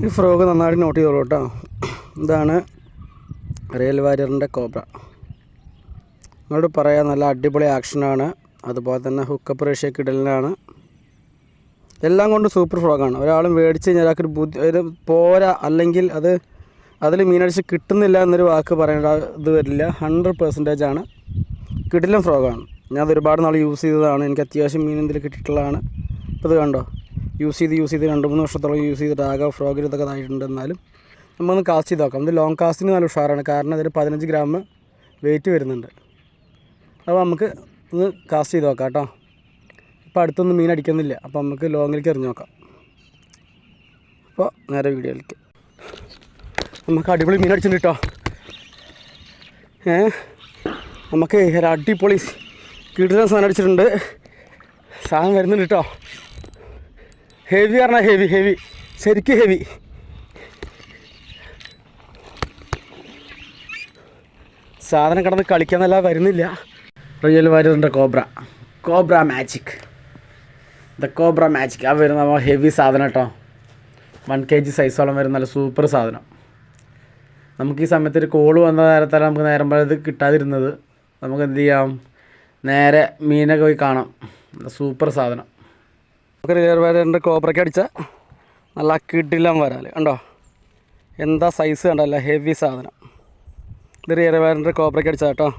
ഈ ഫ്രോഗ് നന്നായിട്ട് നോട്ട് ചെയ്തോളൂ കേട്ടോ. ഇതാണ് റിയൽ വാരിയറിൻ്റെ കോബ്ര. നിങ്ങളോട് പറയാം, നല്ല അടിപൊളി ആക്ഷനാണ്. അതുപോലെ തന്നെ ഹുക്കപ്പ് റേഷ്യ കിടലിനാണ്. എല്ലാം കൊണ്ട് സൂപ്പർ ഫ്രോഗാണ്. ഒരാളും മേടിച്ച് കഴിഞ്ഞാൽ ഒരാൾക്കൊരു ഇത് പോരാ, അല്ലെങ്കിൽ അതിൽ മീനടിച്ച് കിട്ടുന്നില്ല എന്നൊരു വാക്ക് പറയേണ്ട ഇത് വരില്ല. 100% ആണ്. കിടിലൻ ഫ്രോഗാണ്. ഞാനത് ഒരുപാട് നാൾ യൂസ് ചെയ്തതാണ്. എനിക്ക് അത്യാവശ്യം മീൻ എന്തെങ്കിലും കിട്ടിയിട്ടുള്ളതാണ്. ഇപ്പോൾ ഇത് കണ്ടോ, യൂസ് ചെയ്ത് 2-3 വർഷത്തോളം യൂസ് ചെയ്തിട്ട് ആകെ ഫ്രോഗിൽ ഇതൊക്കെ ആയിട്ടുണ്ട്. എന്നാലും നമ്മളൊന്ന് കാസ്റ്റ് ചെയ്ത് നോക്കാം. ഇത് ലോങ് കാസ്റ്റിന് നല്ല ഉഷാറാണ്. കാരണം അതിൽ 15 ഗ്രാം വെയിറ്റ് വരുന്നുണ്ട്. അപ്പോൾ നമുക്ക് ഒന്ന് കാസ്റ്റ് ചെയ്ത് നോക്കാം കേട്ടോ. ഇപ്പോൾ അടുത്തൊന്നും മീൻ അടിക്കുന്നില്ല. അപ്പോൾ നമുക്ക് ലോങ്ങിലേക്ക് എറിഞ്ഞ് നോക്കാം. അപ്പോൾ നേരെ വീഡിയോയിലേക്ക്. നമുക്ക് അടിപൊളി മീൻ അടിച്ചിട്ടുണ്ട് കേട്ടോ. നമുക്ക് ഒരു അടിപൊളി കിടിലൻ സാധനം അടിച്ചിട്ടുണ്ട്. സാധനം വരുന്നുണ്ട് കേട്ടോ. ഹെവി പറഞ്ഞാൽ ഹെവി ശരിക്കും ഹെവി. സാധനം കിടന്ന് കളിക്കാന്നല്ല, വരുന്നില്ല. റിയൽ വാരിയറിൻ്റെ cobra magic. The cobra magic. ആ വരുന്ന ഹെവി സാധനം കേട്ടോ. 1 kg സൈസോളം വരുന്ന നല്ല സൂപ്പർ സാധനം. നമുക്ക് ഈ സമയത്ത് ഒരു കോള് വന്ന നേരത്താണ് നമുക്ക് നേരം പോലെ ഇത് കിട്ടാതിരുന്നത്. നമുക്ക് എന്ത് ചെയ്യാം, നേരെ മീനൊക്കെ പോയി കാണാം. നല്ല സൂപ്പർ സാധനം. നമുക്ക് റിയൽ വാരിയറിൻ്റെ കോബ്രയ്ക്ക് അടിച്ചാൽ നല്ല കിടിലം വരാൽ കണ്ടോ. എന്താ സൈസ് കണ്ടല്ല, ഹെവി സാധനം. ഇത് റിയൽ വാരിയറിൻ്റെ കോബ്രയ്ക്ക് അടിച്ചാൽ കേട്ടോ.